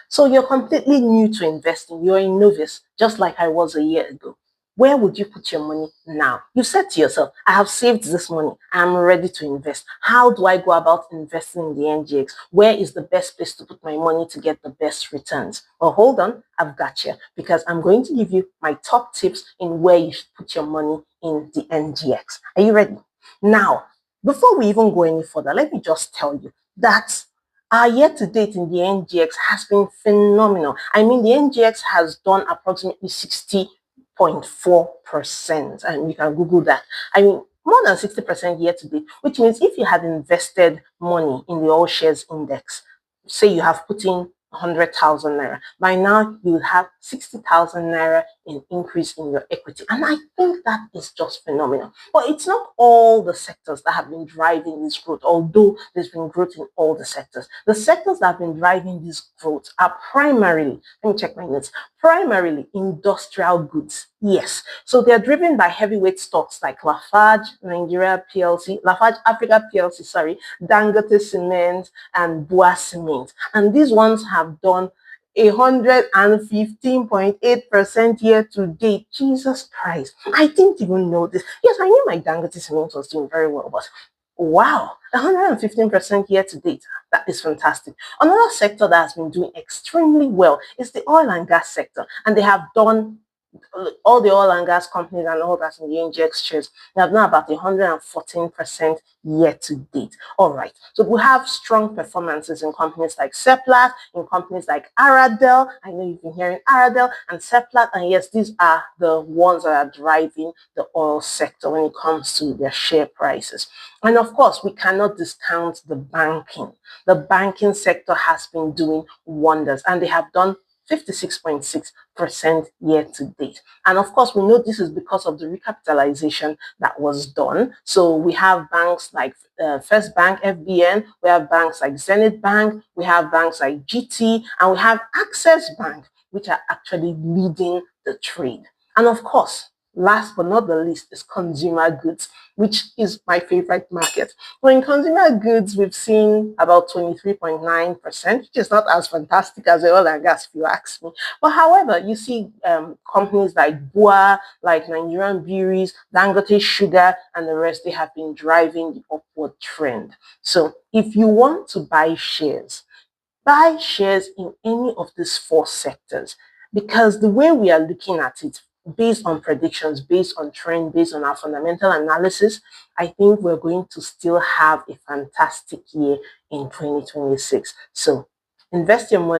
So you're completely new to investing. You're a novice, just like I was a year ago. Where would you put your money now? You said to yourself, I have saved this money. I'm ready to invest. How do I go about investing in the NGX? Where is the best place to put my money to get the best returns? Well, hold on, I've got you, because I'm going to give you my top tips in where you should put your money in the NGX. Are you ready? Now, before we even go any further, let me just tell you that our year to date in the NGX has been phenomenal. I mean, the NGX has done approximately 60.4%, and you can Google that. I mean, more than 60% year to date, which means if you had invested money in the All Shares Index, say you have put in 100,000 naira, by now you will have 60,000 naira in increase in your equity. And I think that is just phenomenal. But it's not all the sectors that have been driving this growth, although there's been growth in all the sectors. The sectors that have been driving this growth are primarily, let me check my notes, primarily industrial goods. Yes. So they're driven by heavyweight stocks like Lafarge Nigeria PLC, Lafarge Africa PLC, sorry, Dangote Cement, and Bua Cement. And these ones have done 115.8% year to date. Jesus Christ. I didn't even know this. Yes, I knew my Dangote Cement was doing very well, but wow, 115% year to date. That is fantastic. Another sector that has been doing extremely well is the oil and gas sector, and they have done all the oil and gas companies and all that in the NGX shares, they have now about 114% year to date. All right. So we have strong performances in companies like Seplat, in companies like Aradel. I know you've been hearing Aradel and Seplat. And yes, these are the ones that are driving the oil sector when it comes to their share prices. And of course, we cannot discount the banking. The banking sector has been doing wonders, and they have done 56.6% year to date. And of course, we know this is because of the recapitalization that was done. So we have banks like First Bank, FBN, we have banks like Zenith Bank, we have banks like GT, and we have Access Bank, which are actually leading the trade. And of course, last but not the least is consumer goods, which is my favorite market. Well, in consumer goods, we've seen about 23.9%, which is not as fantastic as the oil and gas, if you ask me. But however, you see companies like Bua, like Nigerian Breweries, Dangote Sugar, and the rest, they have been driving the upward trend. So if you want to buy shares in any of these four sectors, because the way we are looking at it, based on predictions, based on trend, based on our fundamental analysis, I think we're going to still have a fantastic year in 2026. So invest your money